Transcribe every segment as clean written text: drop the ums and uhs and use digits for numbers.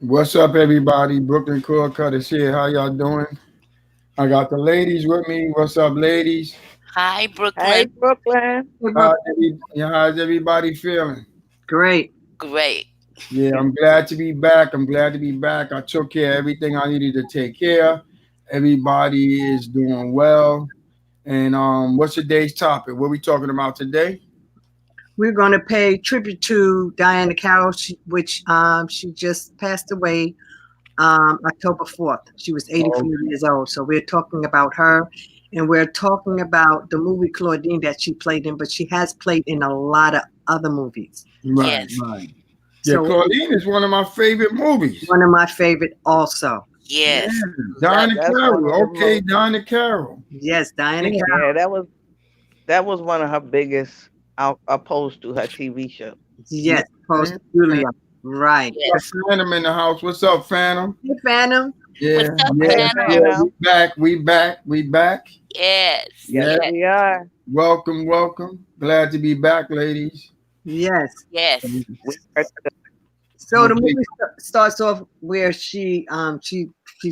What's up, everybody? Brooklyn Core Cutters here. How y'all doing? I got the ladies with me. What's up, ladies? Hi, Hey, Brooklyn. Brooklyn. Hey, Brooke. How's everybody feeling? Great. Great. Yeah, I'm glad to be back. I'm glad to be back. I took care of everything I needed to take care of. Everybody is doing well. And what's today's topic? What we talking about today? We're going to pay tribute to Diana Carroll, which she just passed away October 4th. She was 84 Oh, years old. So we're talking about her. And we're talking about the movie Claudine that she played in, but she has played in a lot of other movies. right, Yes. right. Yeah, So Claudine is one of my favorite movies. one of my favorite also. Yeah, Yes. Love Diana it. That's one of Carroll. the Okay, most. Diana Carroll. Yes, Diana Yeah, Carroll. Yeah, that was one of her biggest out opposed to her TV show. yeah. Yes, opposed Man. to Julia. Right. Got Yes. Phantom in the house. What's up, Phantom? Hey, Phantom. What's Yeah, up, yeah, Hey, Phantom? yeah. We Phantom. back. We back. We back. Yes. Yes, Yeah. Yes. we are. Welcome, welcome. Glad to be back, ladies. Yes. Yes. We are So the Okay. movie starts off where she's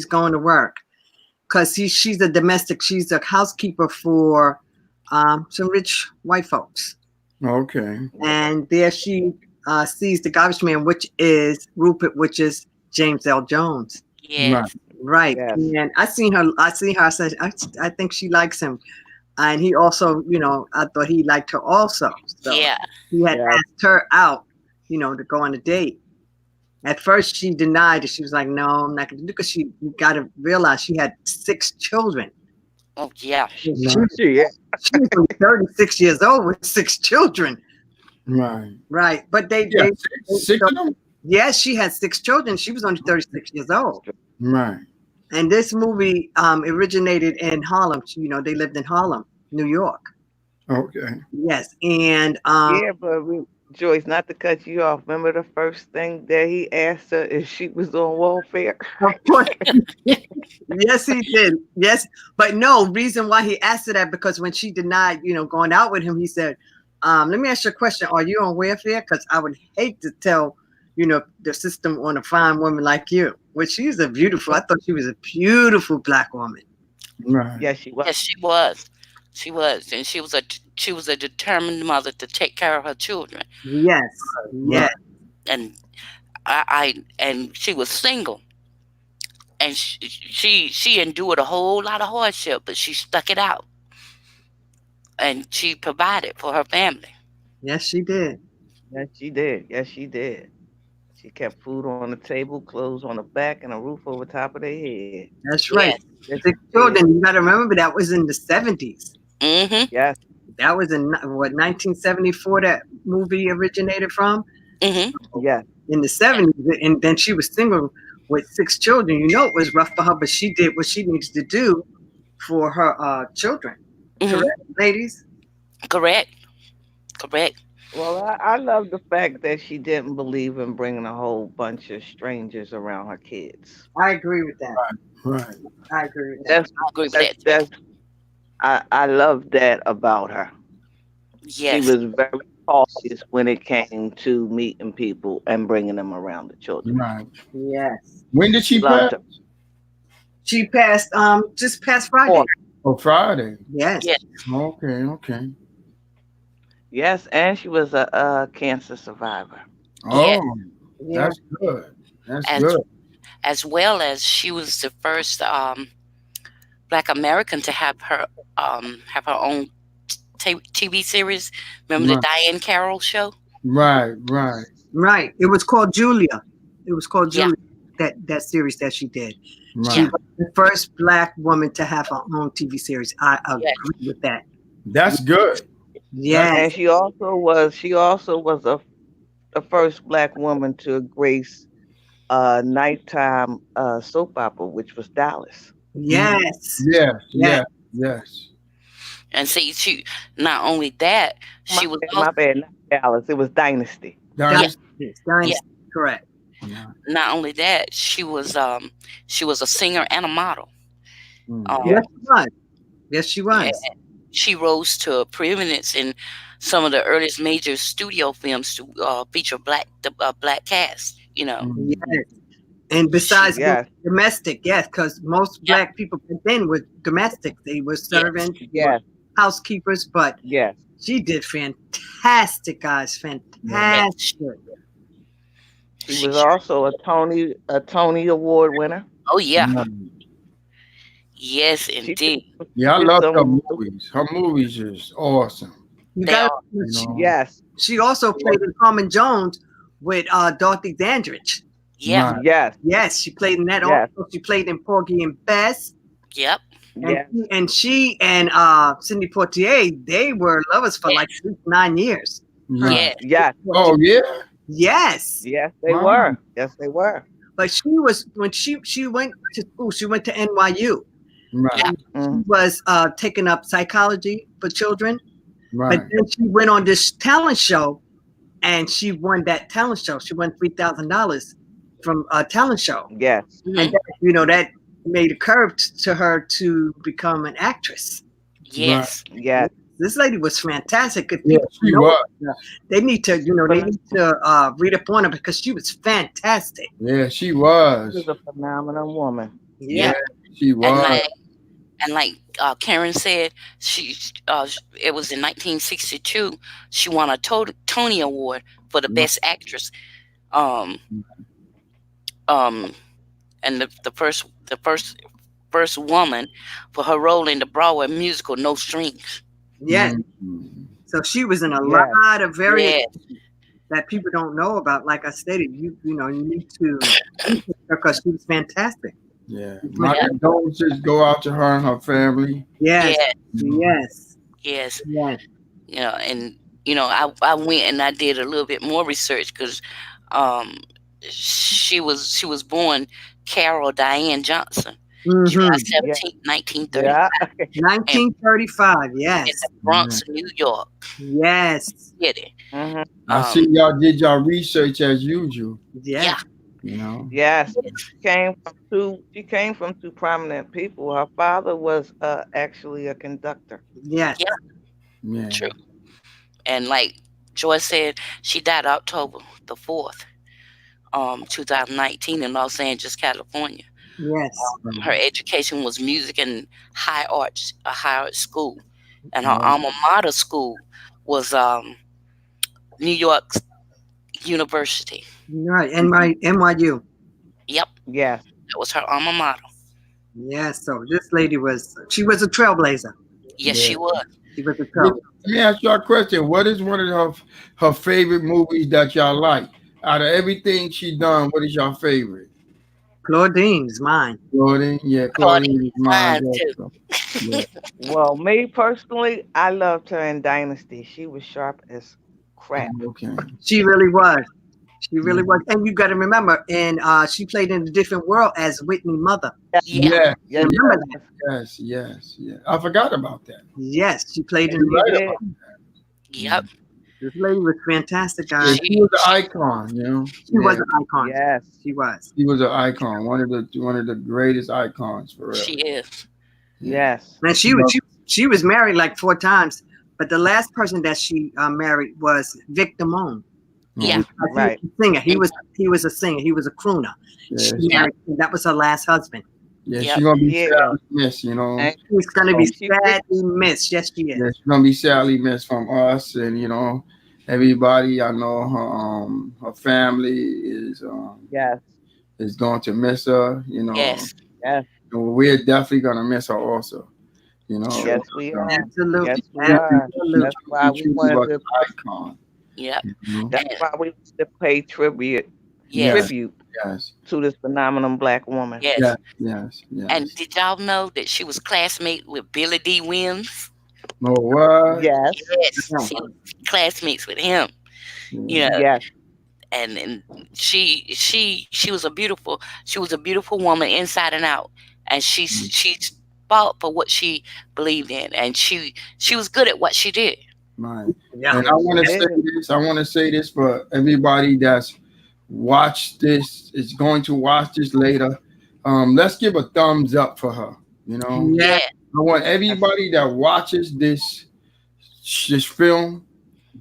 going to work because she's a domestic. She's a housekeeper for some rich white folks, Okay. and there she sees the garbage man, which is Rupert, which is James L. Jones. Right. Yes. Right, yes. and I seen her. I see her. I said, I think she likes him, and he also, I thought he liked her also. So Yeah. he had Yes. asked her out, to go on a date. At first, she denied it. She was like, "No, I'm not going to do." Because you got to realize she had 6 children. Oh, yeah. And She Right. she was only 36 years old with 6 children. Right. Right, but Yeah, they six so, of them. yes, she had 6 children. She was only 36 years old. Right. And this movie originated in Harlem. They lived in Harlem, New York. Okay. Yes, and Yeah, but Joyce, not to cut you off. Remember the first thing that he asked her if she was on welfare? of course, yes, he did. Yes, but no reason why he asked her that, because when she denied, going out with him, he said, "Let me ask you a question. Are you on welfare? Because I would hate to tell, the system on a fine woman like you." Which she's a beautiful. I thought she was a beautiful black woman. Right. Yes, she was. Yes, she was. She was, and she was a determined mother to take care of her children, Yes, Right. yes, and and she was single, and she endured a whole lot of hardship, but she stuck it out, and she provided for her family. yes, she did. Yes, she did. Yes, she did. She kept food on the table, clothes on the back, and a roof over top of their head. That's right. Yes. Yes, Six she did. children. You got to remember that was in the 70s. Mhm. Yes, That was in what 1974 that movie originated from. Mhm. yes. In the 70s, and then she was single with 6 children. It was rough for her, but she did what she needs to do for her children. Mhm. Correct, ladies? Correct. Correct. Well, I love the fact that she didn't believe in bringing a whole bunch of strangers around her kids. I agree with that. Right. I agree with that. That's I agree with that's that too. that's I love that about her. She Yes. was very cautious when it came to meeting people and bringing them around the children. Right. Yes. When did She she pass? loved her. She passed just past Friday. Or Oh, Friday. Yes. Yes. Okay. Okay. yes, and she was a cancer survivor. Yes. Oh, Yeah. that's good. That's As good. as well as she was the first Black American to have her own TV series. Remember the Right. Diane Carroll show? Right. Right. Right. It was called Julia. It was called Yeah. Julia. That series that she did. She Yeah. Right. was the first black woman to have her own TV series. I Yes. agree with that. That's good. That's Yes. And she also was the first black woman to grace a nighttime soap opera, which was Dallas. Yes. yes. Yes. Yes. Yes. And see, she not only that, she was My also bad, not Dallas. It was Dynasty. yeah, Dynasty. yeah. Dynasty. Correct. Yeah. Not only that, she was a singer and a model. Mm. Yeah. Yes, she was. Yes, she And was. she rose to preeminence in some of the earliest major studio films to feature black cast. You know. Mm. Yes. And besides being Yes. domestic, yes, because most Yep. black people back then were domestic. They were Yes. servants, they were Yes. housekeepers, but Yes. she did fantastic, guys. Yeah. Yes. Fantastic. She She was sure. also a Tony Award winner. Oh yeah. Right. Yes, She did, indeed. Yeah, I did love her some. movies. Her movies is awesome. You They got are. You know. Yes. she also played in Carmen Jones with Dorothy Dandridge. Yeah. Right. Yes. Yes, she played in that Yes. also. She played in Porgy and Bess. Yep. And Yes. she and Cindy Portier, they were lovers for like Yes. 9 years. Her Right. Yes. Yes. Oh yeah. yes. Yes. They Wow. were. Yes, they were. But she was when she went to school, she went to NYU. Right. Yeah. Mm-hmm. She was taking up psychology for children. But Right. then she went on this talent show and she won that talent show. She won $3,000 from a talent show. Yes. And Hmm. that made a curve to her to become an actress. Right. Yes. Yes. This lady was fantastic. If Yeah, people she know was. her, they need to, they need to read up on her because she was fantastic. Yeah, she She was. was a phenomenal woman. Yeah. Yeah, she And was. Karen said, it was in 1962. She won a Tony Award for the Right. best actress. Um. Um. And the first woman for her role in the Broadway musical No Strings. Yes. Mhm. So she was in a Yes. lot of various Yes. that people don't know about. Like I stated, you need to research her because she was fantastic. Yeah. My Yeah. condolences go out to her and her family. Yes, Yes. yes, Yes. yes. And I went and I did a little bit more research because um she was born Carroll Diane Johnson, July Mm-hmm. Yes. 17th, 1930, Yeah. in 1935. in Yes, the Yeah. Bronx, New York yes, City. Mm-hmm. I see Um y'all did y'all research as usual. yeah. yes, You know. Yes. She came from two prominent people. Her father was actually a conductor. yes. Yeah, Yeah. true. And like Joy said, she died October the 4th, 2019 in Los Angeles, California. Yes. Her Right. education was music and a high arts school, and her Right. alma mater school was New York University. Right. NYU. Yep, Yes. that was her alma mater. Yes. So this lady she was a trailblazer. Yes, Yeah. she was. She was a Let trailblazer. me ask y'all a question. What is one of her favorite movies that y'all like? Out of everything she done, what is your favorite? Claudine's mine. Claudine? Yeah, Claudia Claudine is mine mine too. also. Yeah. Well, me personally, I loved her in Dynasty. She was sharp as crap. Okay. She really was. She Yeah. really was. And you got to remember, and she played in a different world as Whitney Mother. Yeah, Yes, Yes. Remember that? yes. I forgot about that. Yes, she played in. You're She right did. about yep. that. This lady was fantastic, Yeah, guys. she was an icon, you know. She was Yeah, an icon. Yes. She was. she was an icon. One of the greatest icons for real. She is. Yeah. Yes. And she was married like 4 times, but the last person that she married was Vic Damone. Yeah, Right. He was a singer. He was a singer. He was a crooner. Yeah, She she, married him. That was her last husband. yeah, yep. she's gonna be Yeah. sadly missed, you know. And She's gonna be she did. sadly missed. Yes, she is. Yeah, she's gonna be sadly missed from us and everybody. I know her family Yes. is going to miss her, Yes. Yes. and we're definitely gonna miss her also, you know. True. Yes, we So, are. Absolutely. Yes, we are. Absolutely. That's why she we truly wanted was to. an icon. Yep. You know? That's And why we wanted to pay tribute yes. Yes, tribute yes, to this phenomenal black woman. Yes. yes, yes, And yes. did y'all know that she was classmate with Billy D. Williams? Oh, what? Yes. Yes, Yeah. she was classmates with him. You Yeah. know, Yes. and she was a beautiful woman inside and out, and she fought for what she believed in, and she was good at what she did. Right. Yeah. And I want to She say did. this. I want to say this for everybody that's watched this. Is going to watch this later. Let's give a thumbs up for her. You know, Yeah. Yeah, I want everybody that watches this film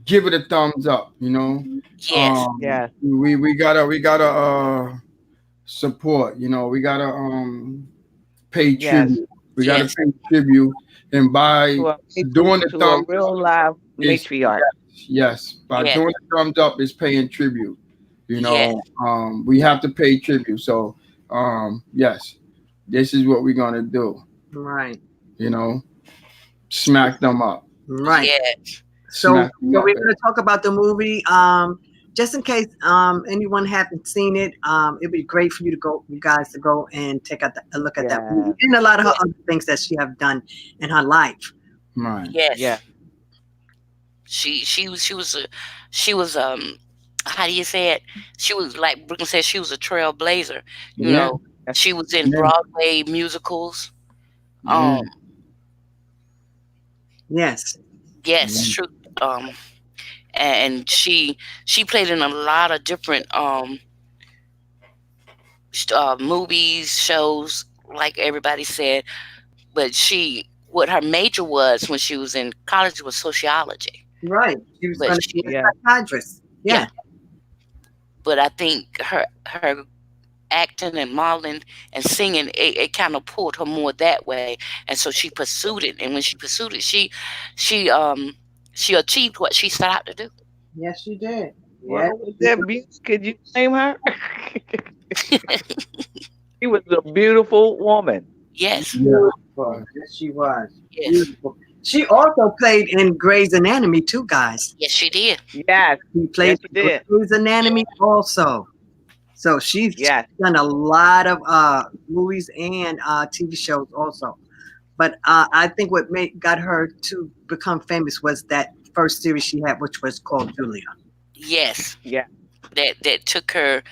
give it a thumbs up. yes, Yes. We gotta support. We gotta pay Yes. tribute. We gotta Yes, pay tribute, and by To a doing the to a thumbs real up live is matriarch. yes. By yes, doing the thumbs up is paying tribute. yes. We have to pay tribute. So yes, this is what we're gonna do. Right. You know, smack them up, Right. Yes. So, smack them so up. we're going to talk about the movie. Just in case anyone haven't seen it, it'd be great for you guys to go and take a look at that movie Yes. and a lot of her Yes. other things that she have done in her life. Right. Yes. Yes. She was how do you say it? She was like Brooklyn said. She was a trailblazer. You Yeah. know, she was in Yeah. Broadway musicals. Yeah. Um, Yes. yes, Yeah. true. Um, and she played in a lot of different movies, shows, like everybody said. But what her major was when she was in college was sociology. Right. She was But going to be she, a Yes. psychiatrist. yeah, Yeah. but I think her acting and modeling and singing, it kind of pulled her more that way, and so she pursued it. And when she pursued it, she um she achieved what she set out to do. Yes, she did. Yes. Well, with that beauty, could you name her? She was a beautiful woman. Yes, Yeah. Beautiful. Yes, she was. yes, Beautiful. She also played in Grey's Anatomy too, guys. yes, she did. Yes. She Yes, played she in did. Grey's Anatomy also. So she's Yes. done a lot of movies and TV shows also. But I think what got her to become famous was that first series she had, which was called Julia. Yes, Yes. that took her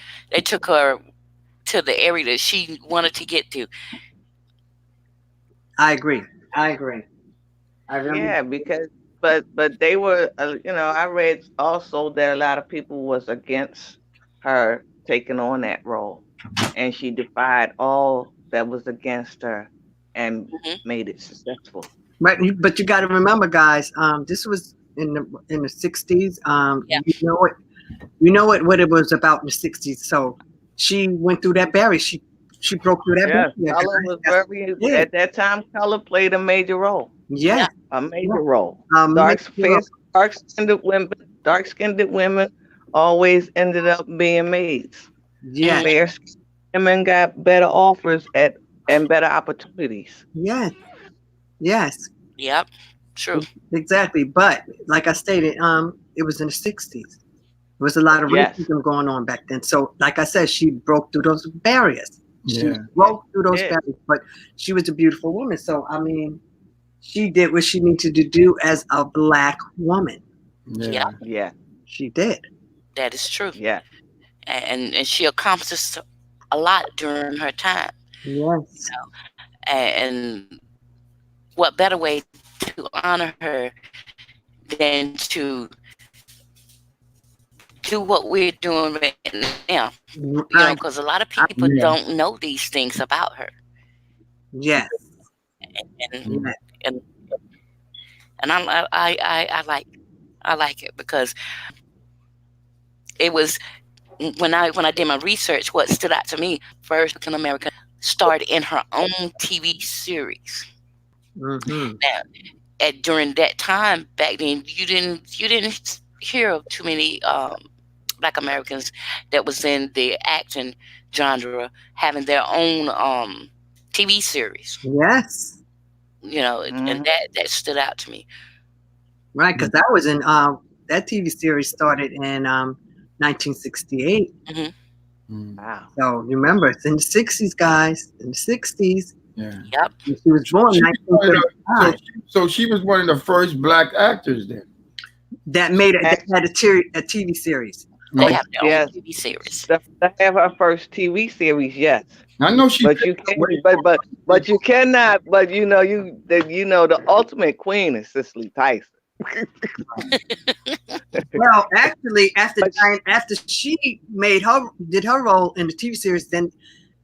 to the area that she wanted to get to. I agree. I agree. I really. Yeah, because but they were I read also that a lot of people was against her taking on that role, and she defied all that was against her and Hmm. made it successful. Right, but you got to remember, guys. This was in the '60s. Yeah, What it was about in the '60s. So she went through that barrier. She broke through that Yes, barrier, color guys. was That's what very she did. at that time. Color played a major role, Yes. yeah, a Yeah. major role. Make Dark sure. face, dark skinned women always ended up being maids. mm, Yes. Fair skinned women got better offers at and better opportunities. Yes. Yes. yep, true. Exactly. But like I stated, it was in the '60s. There was a lot of Yes, racism going on back then. So, like I said, she broke through those barriers. She Yeah. yes, broke through those did. barriers, but she was a beautiful woman. So, I mean, she did what she needed to do as a black woman. Yep, Yeah. Yeah, She did. that is true. yeah, And she accomplished a lot during her time. Yes. And what better way to honor her than to do what we're doing right now? Because a I, lot of people I, don't Yeah. know these things about her. yes. And Mm. Yes. and and I like it because it was when I did my research. What stood out to me first, African American starred in her own TV series. Hmm. Now, during that time back then, you didn't hear of too many Black Americans that was in the acting genre having their own TV series. Yes. And hmm that stood out to me. Right. Because that TV series started in 1968. Hmm. Mm. wow. So remember, it's in the '60s, guys. In the '60s. Yeah. Yep. And she was born She in was one of the, so 1935. so she was one of the first black actors then. That And had a TV series. They Okay. have their own yes, TV series. to have her first TV series, yes. I know she But paved you the can't. way But you cannot. But the ultimate queen is Cicely Tyson. Well, actually, after But after she did her role in the TV series, then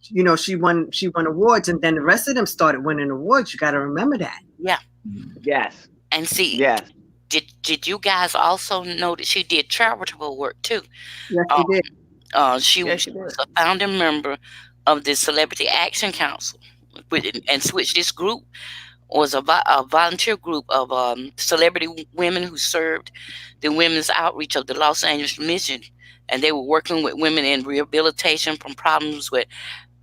she won awards, and then the rest of them started winning awards. You got to remember that. Yeah. yes, And see, yes, did you guys also know that she did charitable work too? Yes, she Um, did. Yes, She she did. was a founding member of the Celebrity Action Council, and switched this group was a volunteer group of celebrity women who served the women's outreach of the Los Angeles Mission, and they were working with women in rehabilitation from problems with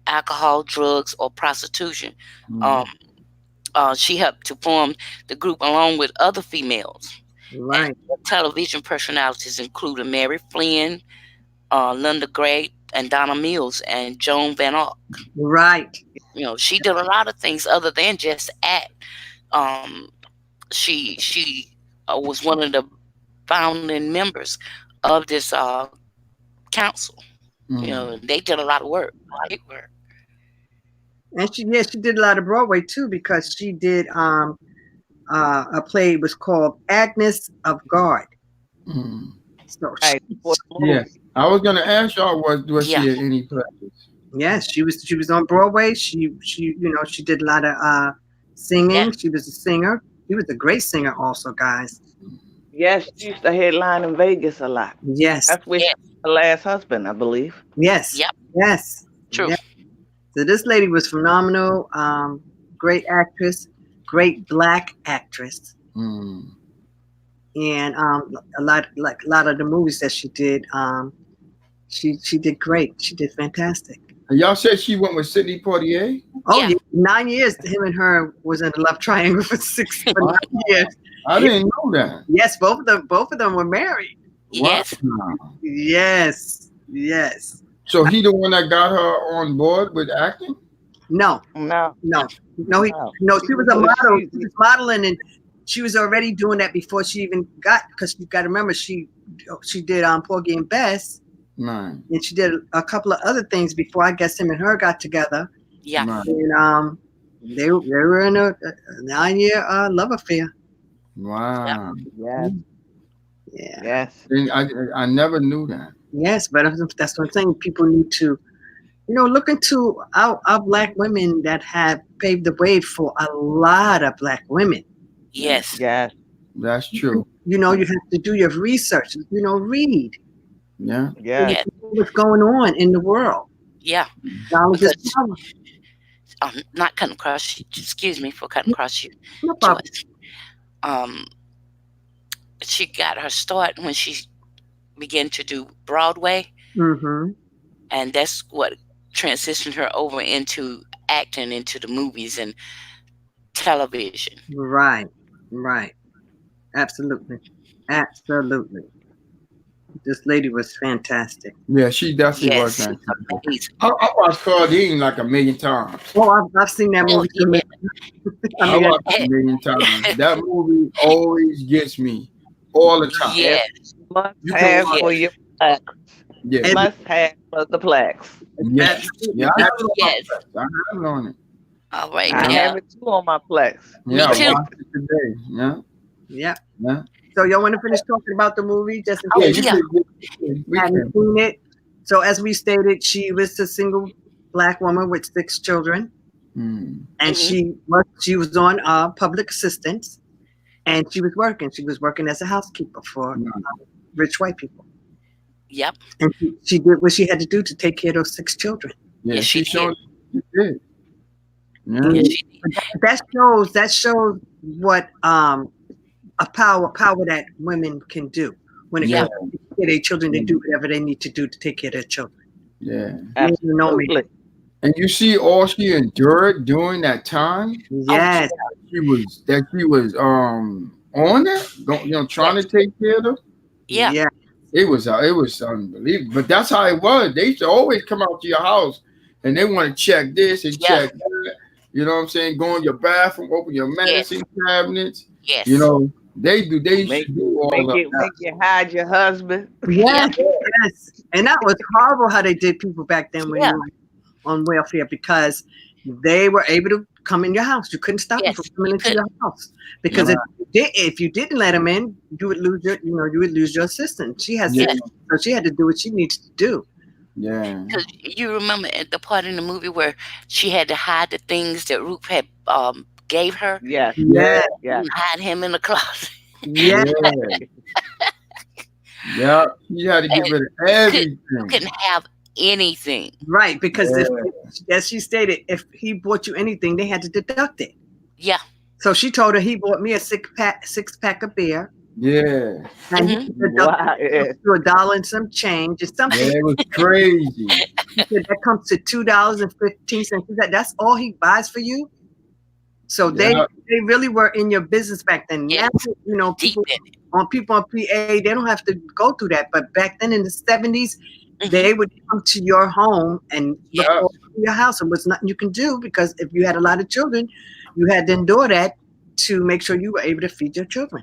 alcohol, drugs, or prostitution. Um, Mm. she helped to form the group along with other females. And Right. television personalities included Mary Flynn, Linda Gray, and Donna Mills, and Joan Van Ark. Right. She did a lot of things other than just act. Um, she was one of the founding members of this council. Mm. They did a lot of work, great work. And she did a lot of Broadway too because she did a play was called Agnes of God. Mm. So Right for the Yeah, movie. I was gonna ask y'all was Yeah, she in any plays? yes, she was on Broadway. She did a lot of yeah, singing. She was a singer. She was a great singer also, guys. Yes, she used to headline in Vegas a lot. Yes. That's where she yeah, met her last husband, I believe. Yes. yep, Yes. true. Yes. So this lady was phenomenal. Great actress, great black actress. Mm. And a lot of the movies that she did, she did great. She did fantastic. And y'all said she went with Sidney Poitier. Oh Yeah, yeah, 9 years. Him and her was in a love triangle for Wow, 9 years. I Yeah, didn't know that. yes, both of them were married. Wow. yes, Yes, yes. So he the one that got her on board with acting? No, No, no, no. no. No. She She was was a model. she She was modeling, and she was already doing that before she even got. Because you got to remember, she did Porgy and Bess, Man, and she did a couple of other things before I guess him and her got together. yeah, man, And they were in a 9 year love affair. yeah, wow. yes, Yeah. yes. And I never knew that. Yes, but that's what I'm saying. People need to, look into our black women that have paved the way for a lot of black women. yes, Yes, That's true. You have to do your research. Read. Yeah. yes. yeah, What's going on in the world. yeah. Knowledge is Because power. I'm not cutting across you. Excuse me for cutting across you, No problem. Joyce. Um, she got her start when she began to do Broadway, Mm-hmm. and that's what transitioned her over into acting, into the movies and television. Right. Right. Absolutely. Absolutely. This lady was fantastic. Yeah, she definitely was Yes, she's fantastic. amazing. I watched Claudine like a million times. Oh, I've seen that Oh movie so yeah, many. I I mean, watched it a million times. That movie always gets me all the time. Every yes, must You can have watch. for yes, your plaques. Yeah, and, Must have for the plaques. yeah, yeah. I have it on my yes. plex. I have it on it. All right I Yeah, have now. it too on my plex. Me yeah. I too. watched it today. Yeah, yeah. yeah. So y'all want to finish talking about the movie just in Oh Yeah, case you yeah, can. We you hadn't can. seen it? So as we stated, she was a single black woman with 6 children, Mm. and hmm she was on public assistance, and she was working. She was working as a housekeeper for Mm. rich white people, yep. and she did what she had to do to take care of those 6 children. Yeah, Yes, she she did. showed. She did. Yeah. Yes, And she did. that shows what a power that women can do when it Yeah. Yeah, comes to taking care of their children. They do whatever they need to do to take care of their children. Yeah. You know me. Absolutely. And you see all she endured during that time. oh Yes, She was on that, trying to yes, take care of them. yeah, yeah, It was unbelievable. But that's how it was. They used to always come out to your house and they want to check this and yeah, check that. You know what I'm saying? Go in your bathroom, open your yes, medicine cabinets. You yes, know, they used Make to do all make of it that. make you hide your husband. yeah, yes, yes. And that was horrible how they did people back then when yeah, you were on welfare because they were able to come in your house. You couldn't stop them from yes. coming You into could. your house because Right. if you didn't let them in, you would lose your assistant. She has Yeah. Yes, so she had to do what she needed to do. Yeah. because you remember at the part in the movie where she had to hide the things that Roop had gave her, Yes, Yeah. Yes, yes. hide him in the closet. yes, Yeah. Yeah, you had to get And rid of you everything. couldn't have anything. Right, because if, Yeah, as she stated, if he bought you anything, they had to deduct it. Yeah. So she told her he bought me a six pack of beer, yeah, and he Hmm. deducted Wow. Yeah. to $1 and some change. It's something. yeah. It was crazy. He said that comes to $2.15. That's all he buys for you. So Yeah, they really were in your business back then. Now, Yes. Deep people in it. on PA, they don't have to go through that. But back then in the 70s, Hmm. they would come to your home and look yeah, for your house. It was nothing you can do because if you had a lot of children, you had to endure that to make sure you were able to feed your children.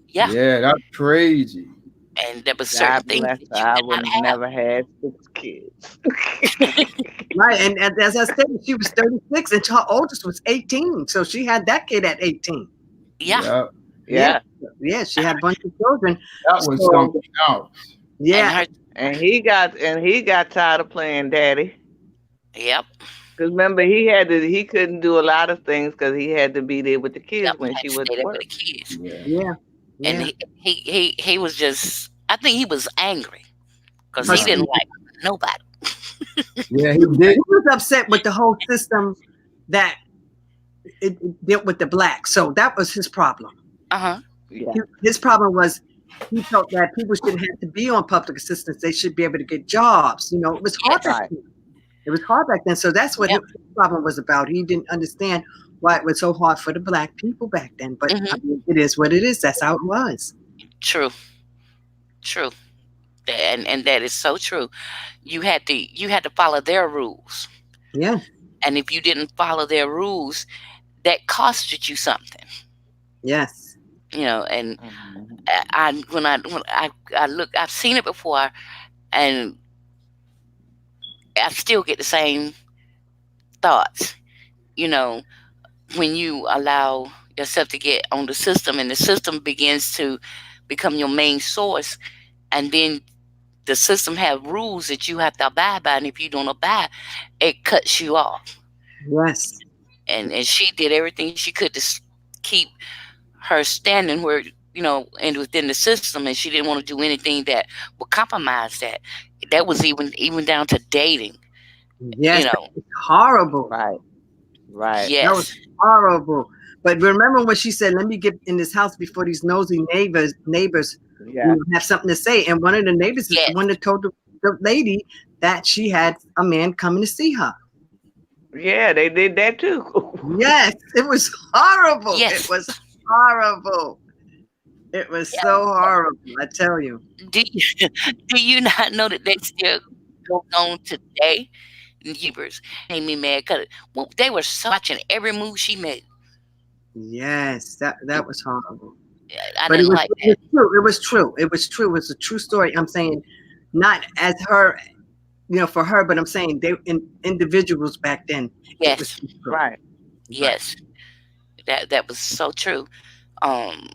Yeah. yeah. That's crazy. And there was certain God things bless that her. you I could would not have have. never had 6 kids. Right. And as I said, she was 36 and her oldest was 18. So she had that kid at 18. Yeah. Yeah, Yeah. Yeah. Yeah. She had a bunch of children. that was So, something else. And yeah. her. And he got tired of playing daddy. Yep. Cause remember he couldn't do a lot of things because he had to be there with the Yep. kids when Had she to went stay to there with work. the kids. Yeah, Yeah. And Yeah. he was just. I think he was angry because he yeah, didn't like nobody. yeah. He He did. was upset with the whole system that it dealt with the blacks. So that was his problem. Uh huh. Yeah. His problem was he felt that people shouldn't have to be on public assistance. They should be able to get jobs. It was hard back Yes. Right. then. It was hard back then. So that's what his Yep. problem was about. He didn't understand why it was so hard for the black people back then. But I Hmm. mean, it is what it is. That's how it was. True. True. And that is so true. You had to follow their rules, Yeah. and if you didn't follow their rules, that costed you something. Yes. And Mhm. I look, I've seen it before, and I still get the same thoughts. You know, when you allow yourself to get on the system, and the system begins to become your main source, and then the system have rules that you have to abide by, and if you don't abide, it cuts you off. Yes. And she did everything she could to keep her standing where, and within the system, and she didn't want to do anything that would compromise that. That was even down to dating. Yes. you That know was horrible. Right. Right. That was yes. horrible. But remember when she said, "Let me get in this house before these nosy neighbors, Yeah. have something to say." And one of the neighbors is the Yes. one that told the lady that she had a man coming to see her. Yeah, they did that too. Yes, it was horrible. It Yes. was horrible. It was Yeah. so horrible. I tell you. do you, do you not know that they still go on today? Neighbors made me mad because they were so watching every move she made. Yes, that was horrible. I But it didn't was, like it that. was true. It was true. It was true. It was a true story. I'm saying, not as her, for her, but I'm saying they individuals back then. It was Yes. true. Right. Right. Yes. That was so true. um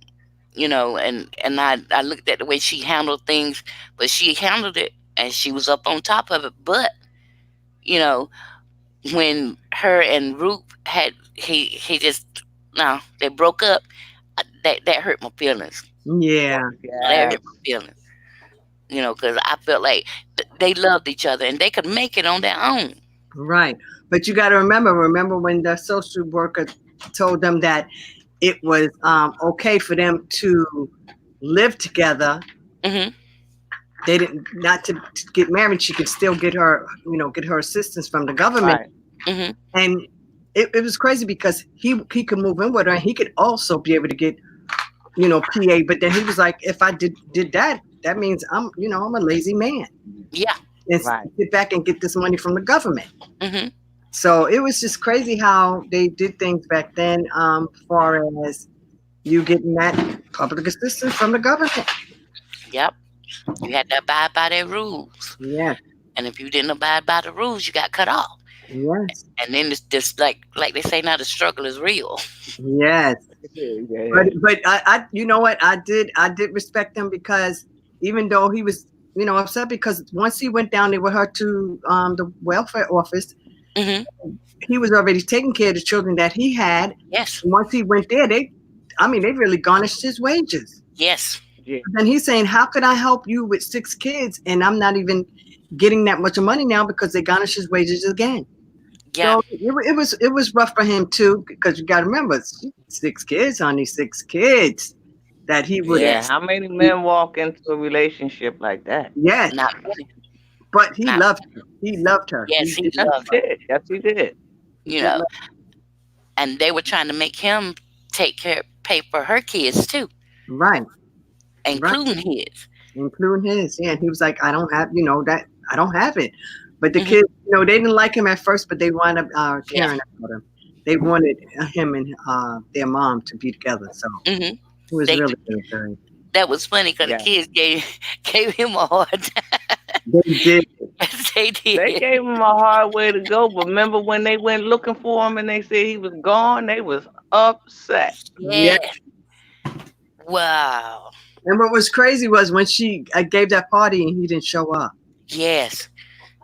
and I looked at the way she handled things, but she handled it and she was up on top of it. But you know, when her and Ruth had he just no, they broke up. That hurt my feelings. Yeah. That Yes. hurt my feelings. Because I felt like they loved each other and they could make it on their own. Right. But you got to remember when the social worker told them that it was okay for them to live together. Hmm. They didn't not to get married. She could still get her assistance from the government. Right. Hmm. And it was crazy because he could move in with her and he could also be able to get PA. But then he was like, if I did that, that means I'm a lazy man Yeah. and Right. sit back and get this money from the government. Hmm. So it was just crazy how they did things back then, far as you getting that public assistance from the government. Yep. You had to abide by their rules, Yes, and if you didn't abide by the rules, you got cut off. yes, And then it's just like they say now, the struggle is real. yes. Yeah. But I you know what, I did respect him because even though he was upset because once he went down there with her to the welfare office, Hmm. he was already taking care of the children that he had. Yes. And once he went there, they really garnished his wages. Yes. Yeah. Then he's saying, how could I help you with 6 kids and I'm not even getting that much money now because they garnish his wages again. Yeah. So it was rough for him too, because you got to remember 6 kids, honey, 6 kids that he would. Yeah. Yes. How many men walk into a relationship like that? Yes, Not many. but he Not. loved her. He loved her. Yes, he Yes, loved he her. did. Yes, he did. He You did know, love and they were trying to make him pay for her kids too, her. Right, right, including his. including his. Yeah, and he was like, I don't have, that I don't have it. But the Hmm. kids, they didn't like him at first, but they wound up Yeah. caring about him. They wanted him and their mom to be together. So Hmm. it was They really good. that was funny because the Yeah. kids gave him a hard time. They did. Yes, they They did. gave him a hard way to go, but remember when they went looking for him and they said he was gone, they was upset. Yeah. Yes. Wow. And what was crazy was when she gave that party and he didn't show up. Yes.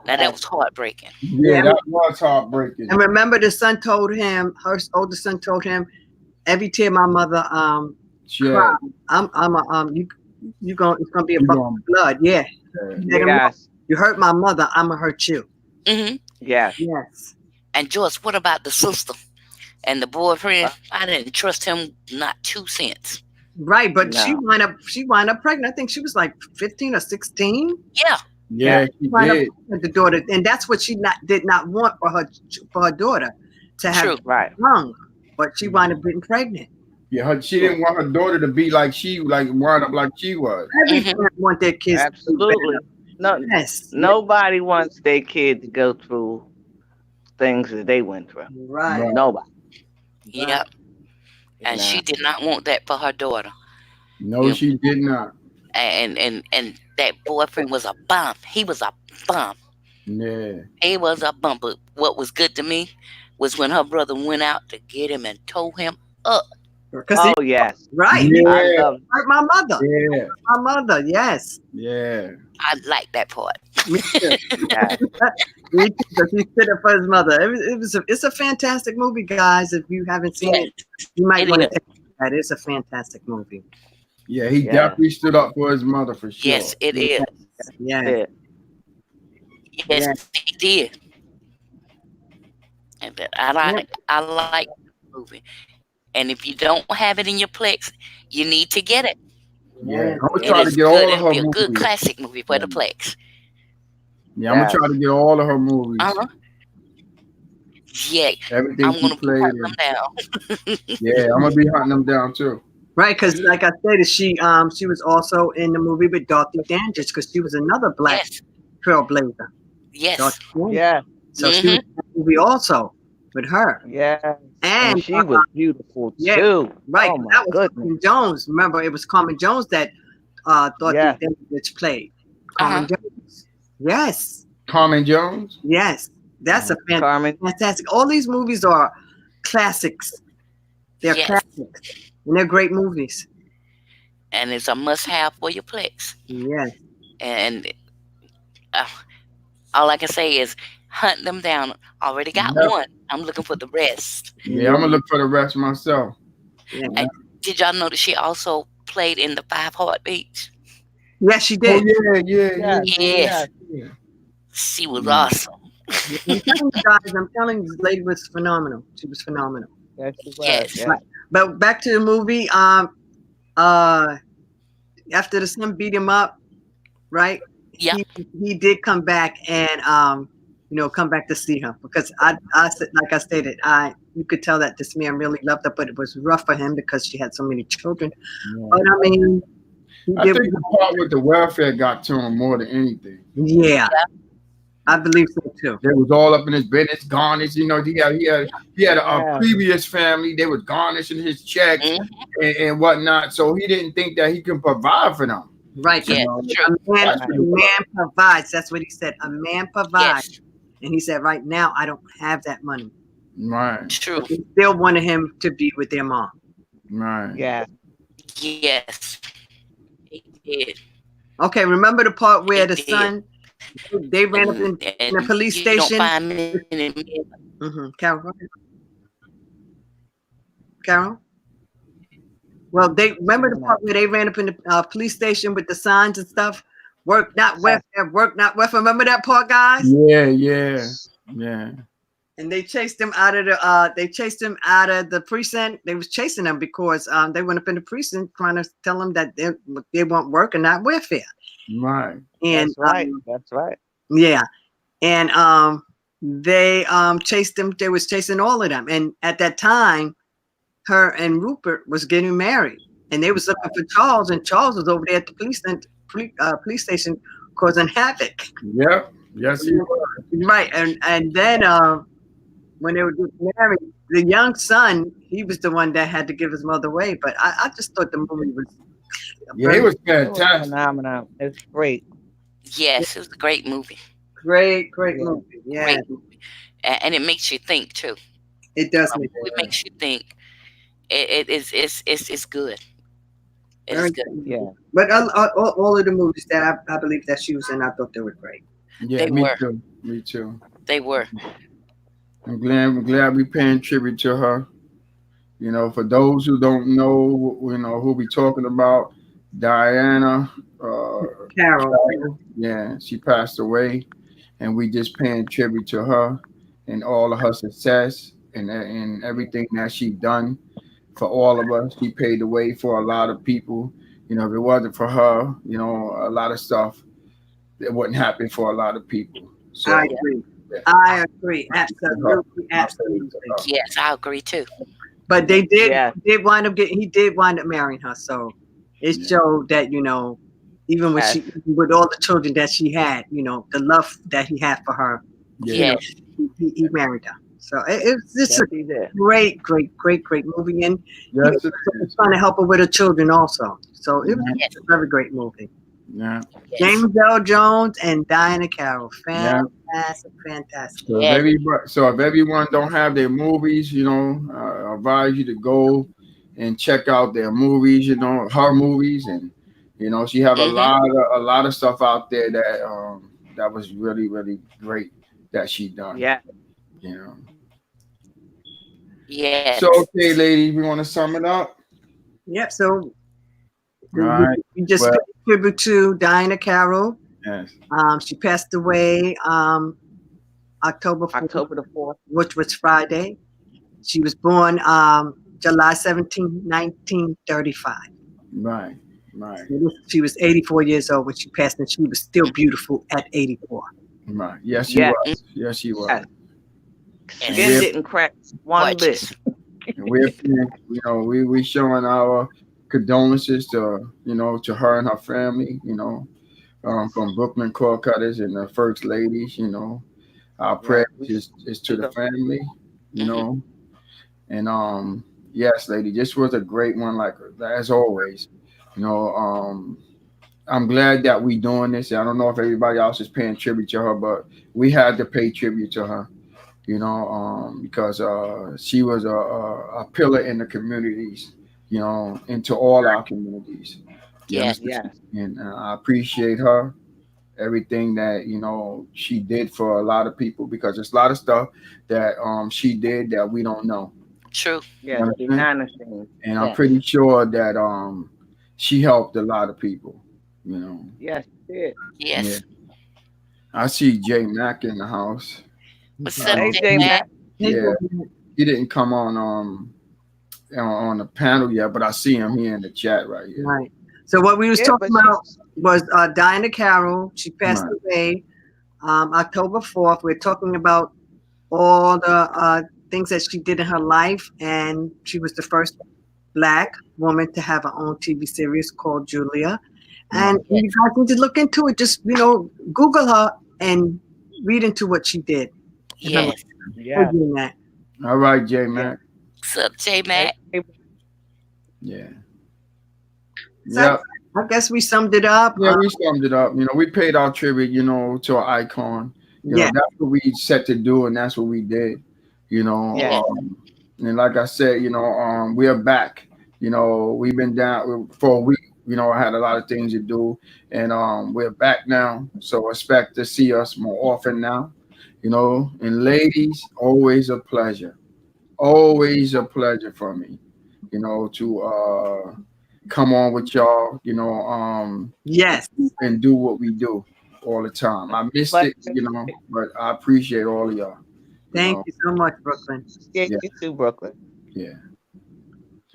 Now that Right. was heartbreaking. Yeah, Yeah. that was heartbreaking. And remember, the son told him, her oldest son told him, every tear my mother Yeah, cried, it's gonna be a you bucket going of blood. Yeah. Let him know, Yes. you hurt my mother, I'm gonna hurt you. Hmm. Yes. Yes. And Joyce, what about the sister and the boyfriend? Uh, I didn't trust him not 2 cents. Right, but she no. wound up pregnant. I think she was like 15 or 16. Yeah. Yeah, Yeah. she Wound up did. with the daughter, and that's what she did not want for her daughter to have True. Right. young, but she wound up getting pregnant. Yeah, she didn't want her daughter to be like wind up like she was. Every Hmm. parent want their kids to do Absolutely. No. better. Yes. Nobody wants their kid to go through things that they went through. Right. Right. Nobody. Yeah. And Nah. she did not want that for her daughter. No, You she did not. and that boyfriend was a bum. He was a bum. Yeah. He was a bum. But what was good to me was when her brother went out to get him and tore him up. Because Oh yes. right, he I Yeah. love. hurt my mother. Yeah. My mother, yes. Yeah. I like that part. Me too. Yeah. Me too, 'cause he stood up for his mother. It's a fantastic movie, guys. If you haven't seen Yes, it, you might it want to is. take a look at it. It's a fantastic movie. Yeah, he Yeah. definitely stood up for his mother for sure. Yes, it is. Yeah. Yeah. Yes, Yeah. he did. And I like the movie. And if you don't have it in your Plex, you need to get it. Yeah. I'm gonna It try to is get good. all of It'll her be a good movies. classic movie for the Plex. Yeah, I'm gonna try Yes. to get all of her movies. Uh huh. Yeah, Everything I'm she gonna be played hunting in. them down. Yeah, I'm gonna be hunting them down too. Right, because like I said, she was also in the movie with Dorothy Dandridge, because she was another black Yes, trailblazer. yes. Dorothy Dandridge. Yeah. So she was in that movie also with her. Yeah. And And she was beautiful yeah, too. right, Oh that my was goodness. Carmen Jones. Remember, it was Carmen Jones that Dorothy Yeah. Dandridge played. Carmen Jones. Yes. Carmen Jones. Yes. That's a Carmen. fantastic. All these movies are classics. They're Yes. classics. And they're great movies. And it's a must-have for your Plex. Yes. And uh, all I can say is hunt them down. Already got Yep. one. I'm looking for the rest. Yeah, I'm gonna look for the rest myself. Yeah. And did y'all know that she also played in the Five Heartbeats? Yes, she Oh did. yeah, yeah, yeah. Yes, Yeah. she was Mm. awesome. I'm telling you guys, I'm telling you, this lady was phenomenal. She was phenomenal. Yes, she was. Yes. Yeah. But back to the movie, after the son beat him up, right? Yeah. He did come back and come back to see her, because I said, like I stated, you could tell that this man really loved her, but it was rough for him because she had so many children. Yeah. But I mean, he I did, think the part with the welfare got to him more than anything. yeah, I believe so too. They was all up in his business, garnished. You know, he had a Yeah. previous family. They was garnishing his checks Mhm. and whatnot. So he didn't think that he can provide for them. Right. Yeah, know, true. A man, That's a what it was. man provides. That's what he said. A man provides. Yes, And he said, right now, I don't have that money. Right, true. He still wanted him to be with their mom. right. Yeah. Yes, he did. Okay, remember the part where He the did. son, they ran up in the police you don't station? find many men. Carol, go ahead. Carol? Well, they remember the Coming part up. where they ran up in the police station with the signs and stuff. Work not Yes. welfare, work not welfare. Remember that part, guys? Yeah, yeah, yeah. And they chased him out of the precinct. They was chasing them because they went up in the precinct trying to tell them that they want work and not welfare. Right. And That's right. That's right. yeah, and they chased them. They was chasing all of them. And at that time, her and Rupert was getting married, and they was looking for Charles, and Charles was over there at the police station causing havoc. Yep. Yes, he was. Right, and then when they were getting married, the young son, he was the one that had to give his mother away. But I just thought the movie was Yeah, he very was It was fantastic. phenomenal. It's great. Yes, it was a great movie. great Yeah. movie. Yeah, Great, and it makes you think too. it does make It makes you think. It is it's good. It is very good. good movie. Yeah. But all of the movies that I believe that she was in, I thought they were great. Yeah, They me were. too. Me too. They were. I'm glad we paying tribute to her. For those who don't know, who we talking about, Diana, Carol, Carroll, yeah, she passed away, and we just paying tribute to her and all of her success and everything that she done for all of us. She paved the way for a lot of people. If it wasn't for her, a lot of stuff that wouldn't happen for a lot of people. I So, Yeah. agree. yeah, I agree. to her. Absolutely, I say to absolutely. her. Yes, I agree too. But Yeah. did wind up getting he did wind up marrying her. So it Yeah, showed that, even when Yes. with all the children that she had, the love that he had for her, you yeah, know, Yes. he married her. So it's just Yes, a he did. great movie. And he yes, it was is. trying to help her with her children also. So it was Yeah, Yes. a very great movie. yeah, Yes. James Earl Jones and Diana Carroll. yeah. Fantastic, fantastic. Yes. So if everyone don't have their movies, I advise you to go and check out their movies. Her movies, and she have Mhm. a lot of stuff out there that was really really great that she done. Yeah. You know. So Yes. okay, ladies, we want to sum it up. Yep. So All right. we just Well, paid tribute to Diana Carroll. yes. She passed away October 4th, October the 4th. which was Friday. She was born July 17, 1935. Right. Right. She was 84 years old when she passed, and she was still beautiful at 84. Right. Yes, she Yes. was. Yes, she was. Yes. And Yes. Skin we're didn't crack one bit. Gorgeous. and we're we showing our condolences to her and her family. From Brooklyn Core Cutters and the First Ladies. Our Yes. prayer is to the family. You Mhm. know, and yes, lady, this was a great one. Like as always. You know, I'm glad that we doing this. I don't know if everybody else is paying tribute to her, but we had to pay tribute to her. Because she was a pillar in the communities. Into all our communities. You Yes. understand? Yes. And I appreciate her everything that she did for a lot of people because there's a lot of stuff that she did that we don't know. True. You Yes. understand? Behind the scenes. And I'm Yes. pretty sure that she helped a lot of people. You know, Yes, he did. yeah. Yes. I see Jay Mack in the house. What's I up, Hey, don't. J J Mac? Mac. Yeah, he didn't come on the panel yet, but I see him here in the chat right here. Right. So what we was Yeah, talking but about she's was Diana Carroll. She passed Right. away October 4th. We're talking about all the things that she did in her life, and she was the first Black woman to have her own TV series called Julia. And Right. you guys need to look into it. Just Google her and read into what she did in her life. Yes. We're yeah, doing that. All right, Jay yeah. Mack. What's up, J Hey, Mac? Yeah. So Yep. I guess we summed it up. Yeah, we summed it up. We paid our tribute, to an icon. Yeah, That's what we set to do, and that's what we did. yeah, And like I said, we are back. We've been down for a week. I had a lot of things to do, and we're back now. So expect to see us more often now. And ladies, always a pleasure. Always a pleasure for me. to come on with y'all, Yes. and do what we do all the time. I missed But it, but I appreciate all of y'all. You Thank know, you so much, Brooklyn. yeah, yeah, you too, Brooklyn. yeah.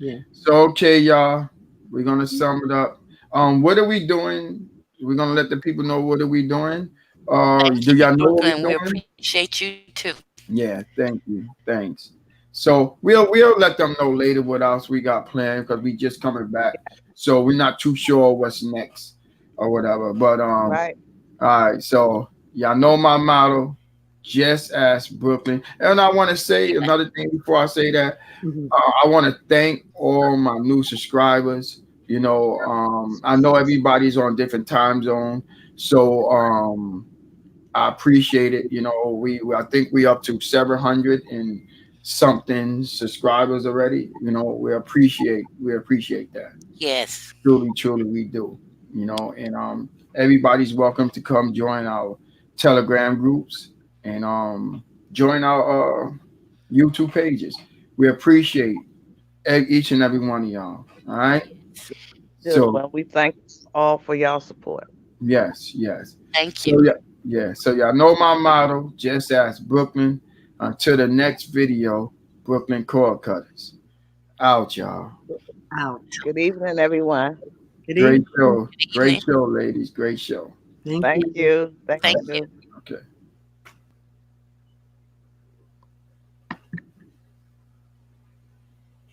Yeah. So okay, y'all, we're gonna sum it up. What are we doing? We're gonna let the people know what are we doing. Do Thank you, y'all know what Brooklyn. we're We doing? appreciate you too. Yeah, thank you. Thanks. So we'll let them know later what else we got planned because we just coming back. So we're not too sure what's next or whatever. But Right. all right, so y'all know my motto, just ask Brooklyn. And I want to say Yeah. another thing before I say that. Mhm. I want to thank all my new subscribers. I know everybody's on different time zone, so I appreciate it. I think we up to 700 and something subscribers already. We appreciate that. Yes. Truly, truly, we do. And everybody's welcome to come join our Telegram groups and join our YouTube pages. We appreciate each and every one of y'all. All right. Do. So Well, we thank all for y'all support. yes, yes. Thank So you. yeah, yeah. So y'all know my motto. Just ask Brooklyn. Until the next video, Brooklyn Cord Cutters. Out, y'all. Out. Good evening, everyone. Good Great evening. show. Good Great evening. show, ladies. Great show. Thank Thank you. you. Thank All Thank right. you. you.